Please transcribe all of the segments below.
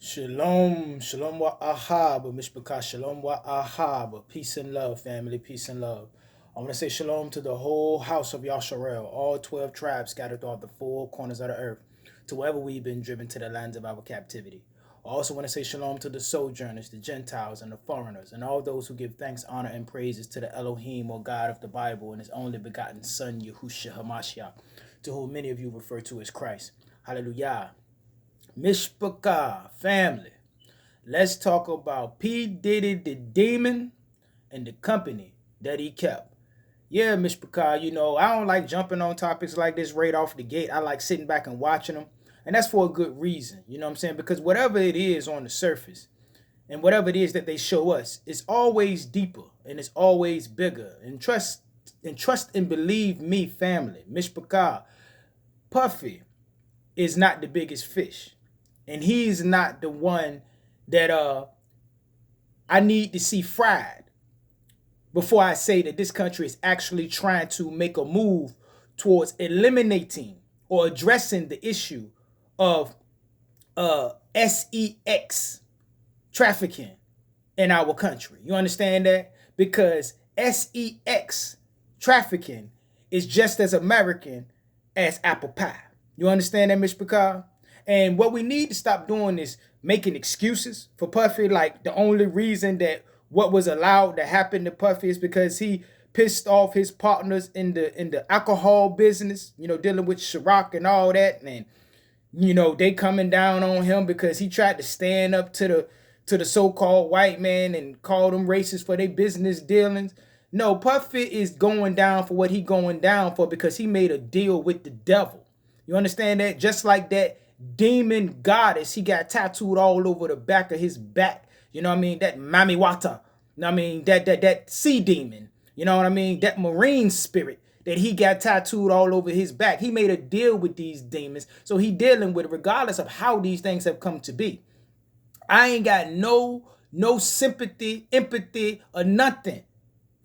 Shalom, shalom wa ahaba, mishpaka, shalom wa ahaba. Peace and love, family, peace and love. I want to say shalom to the whole house of Yasharel, all 12 tribes scattered throughout the four corners of the earth, to wherever we've been driven to the lands of our captivity. I also want to say shalom to the sojourners, the Gentiles, and the foreigners, and all those who give thanks, honor, and praises to the Elohim, or God of the Bible, and his only begotten Son, Yahushua HaMashiach, to whom many of you refer to as Christ. Hallelujah. Mishpaka, family. Let's talk about P. Diddy the Demon and the company that he kept. Yeah, Mishpaka, I don't like jumping on topics like this right off the gate. I like sitting back and watching them. And that's for a good reason. You know what I'm saying? Because whatever it is on the surface and whatever it is that they show us, it's always deeper and it's always bigger. And trust and believe me, family. Mishpaka, Puffy is not the biggest fish. And he's not the one that I need to see fried before I say that this country is actually trying to make a move towards eliminating or addressing the issue of sex trafficking in our country. You understand that? Because sex trafficking is just as American as apple pie. You understand that, Mr. Picard? And what we need to stop doing is making excuses for Puffy. Like the only reason that what was allowed to happen to Puffy is because he pissed off his partners in the alcohol business, dealing with Ciroc and all that. And, they coming down on him because he tried to stand up to the so-called white man and call them racist for their business dealings. No, Puffy is going down for what he going down for because he made a deal with the devil. You understand that? Just like that demon goddess he got tattooed all over the back of his back. You know what I mean? That Mami Wata. You know what I mean? That sea demon. You know what I mean? That marine spirit that he got tattooed all over his back. He made a deal with these demons. So he dealing with it regardless of how these things have come to be. I ain't got no sympathy, empathy, or nothing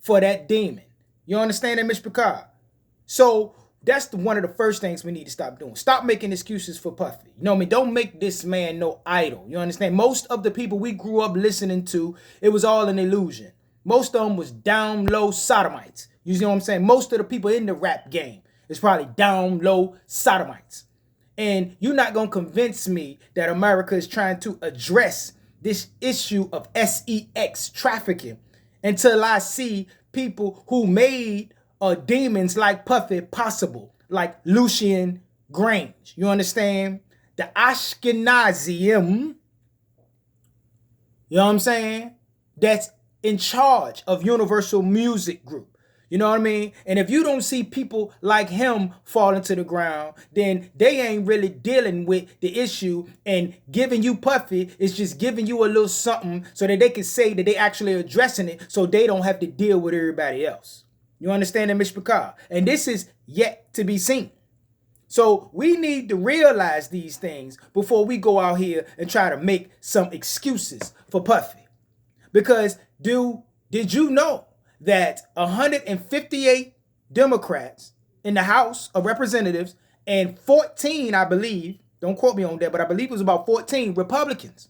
for that demon. You understand that, Mr. Picard? So that's one of the first things we need to stop doing. Stop making excuses for Puffy. You know what I mean? Don't make this man no idol. You understand? Most of the people we grew up listening to, it was all an illusion. Most of them was down low sodomites. You know what I'm saying? Most of the people in the rap game is probably down low sodomites. And you're not going to convince me that America is trying to address this issue of sex trafficking until I see people who made demons like Puffy possible, like Lucian Grange. You understand? The Ashkenazium, you know what I'm saying? That's in charge of Universal Music Group. You know what I mean? And if you don't see people like him falling to the ground, then they ain't really dealing with the issue, and giving you Puffy is just giving you a little something so that they can say that they actually addressing it so they don't have to deal with everybody else. You understand that, Mr. Picard? And this is yet to be seen. So we need to realize these things before we go out here and try to make some excuses for Puffy. Because did you know that 158 Democrats in the House of Representatives and 14, I believe, don't quote me on that, but I believe it was about 14 Republicans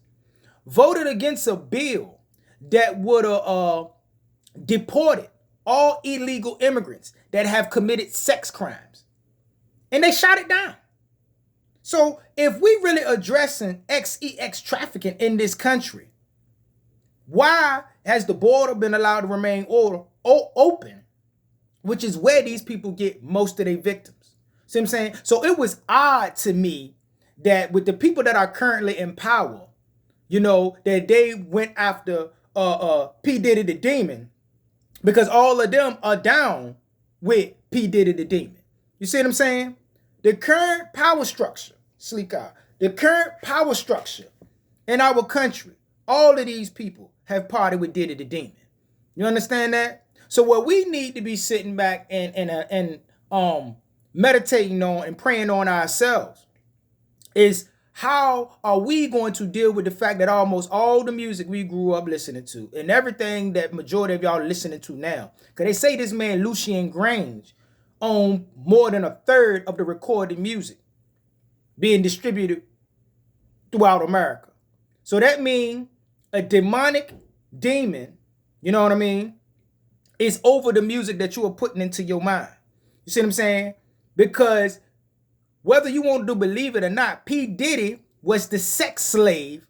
voted against a bill that would have deported all illegal immigrants that have committed sex crimes. And they shot it down. So if we really addressing sex trafficking in this country, why has the border been allowed to remain open, which is where these people get most of their victims? See what I'm saying? So it was odd to me that with the people that are currently in power, that they went after P. Diddy the Demon, because all of them are down with P. Diddy the Demon. You see what I'm saying? The current power structure, the current power structure in our country, all of these people have partied with Diddy the Demon. You understand that? So what we need to be sitting back and meditating on and praying on ourselves is, how are we going to deal with the fact that almost all the music we grew up listening to and everything that majority of y'all are listening to now, because they say this man Lucian Grange owned more than a third of the recorded music being distributed throughout America. So that means a demonic demon, you know what I mean, is over the music that you are putting into your mind. You see what I'm saying? Because whether you want to believe it or not, P. Diddy was the sex slave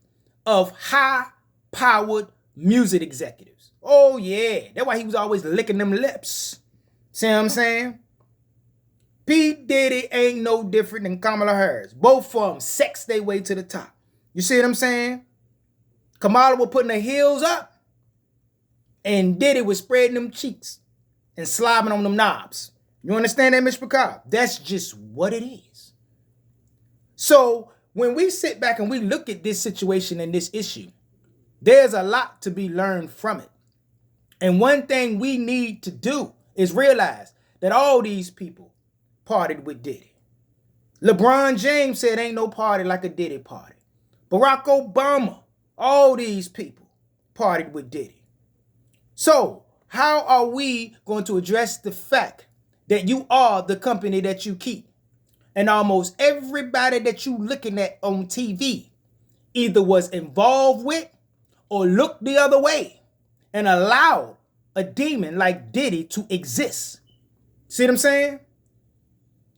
of high-powered music executives. Oh, yeah. That's why he was always licking them lips. See what I'm saying? P. Diddy ain't no different than Kamala Harris. Both of them sex their way to the top. You see what I'm saying? Kamala was putting her heels up, and Diddy was spreading them cheeks and slobbing on them knobs. You understand that, Mr. Picard? That's just what it is. So when we sit back and we look at this situation and this issue, there's a lot to be learned from it. And one thing we need to do is realize that all these people partied with Diddy. LeBron James said ain't no party like a Diddy party. Barack Obama, all these people partied with Diddy. So how are we going to address the fact that you are the company that you keep? And almost everybody that you looking at on TV either was involved with or looked the other way and allowed a demon like Diddy to exist. See what I'm saying?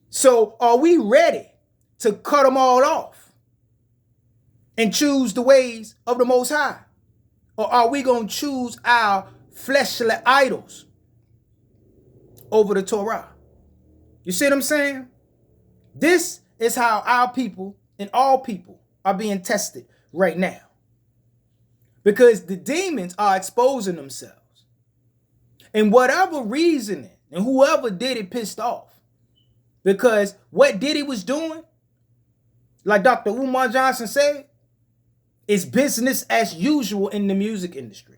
So are we ready to cut them all off and choose the ways of the Most High? Or are we going to choose our fleshly idols over the Torah? You see what I'm saying? This is how our people and all people are being tested right now. Because the demons are exposing themselves. And whatever reasoning and whoever did it pissed off. Because what Diddy was doing, like Dr. Umar Johnson said, is business as usual in the music industry.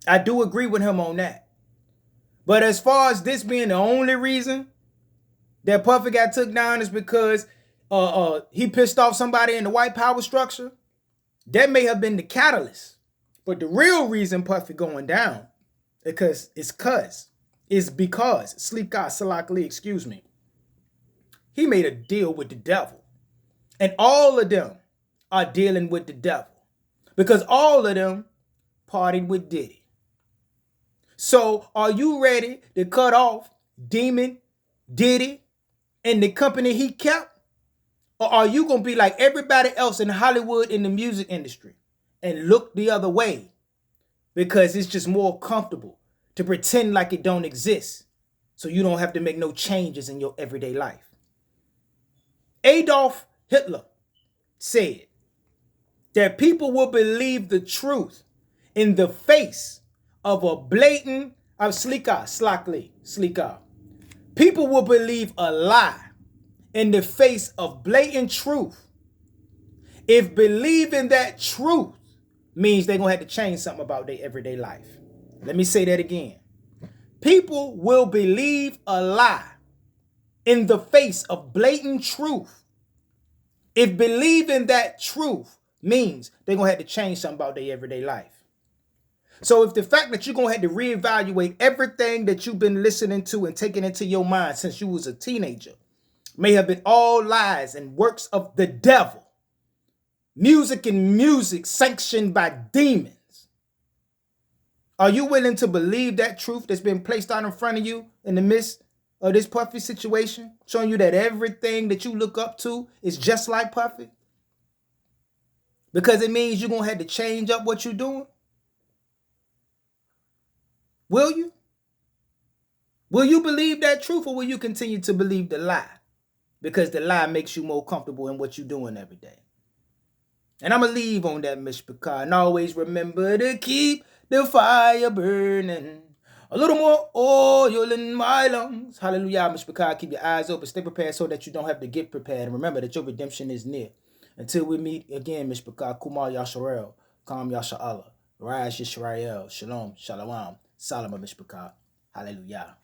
I do agree with him on that. But as far as this being the only reason that Puffy got took down is because he pissed off somebody in the white power structure, that may have been the catalyst. But the real reason Puffy going down is because Sleep God Salak Lee, excuse me, he made a deal with the devil. And all of them are dealing with the devil. Because all of them partied with Diddy. So are you ready to cut off Demon, Diddy, and the company he kept? Or are you going to be like everybody else in Hollywood in the music industry and look the other way? Because it's just more comfortable to pretend like it don't exist. So you don't have to make no changes in your everyday life. Adolf Hitler said that people will believe the truth in the face of a blatant, people will believe a lie in the face of blatant truth if believing that truth means they're going to have to change something about their everyday life. Let me say that again. People will believe a lie in the face of blatant truth if believing that truth means they're going to have to change something about their everyday life. So if the fact that you're going to have to reevaluate everything that you've been listening to and taking into your mind since you was a teenager may have been all lies and works of the devil, music sanctioned by demons, are you willing to believe that truth that's been placed out in front of you in the midst of this Puffy situation, showing you that everything that you look up to is just like Puffy? Because it means you're going to have to change up what you're doing? Will you? Will you believe that truth, or will you continue to believe the lie? Because the lie makes you more comfortable in what you're doing every day. And I'm going to leave on that, Mr. Picard. And always remember to keep the fire burning. A little more oil in my lungs. Hallelujah, Mr. Picard. Keep your eyes open. Stay prepared so that you don't have to get prepared. And remember that your redemption is near. Until we meet again, Mr. Picard. Kumar Yasharel. Kam Yasha'Allah. Rise Yisrael. Shalom. Shalom. Salam, Mr. Picard. Hallelujah.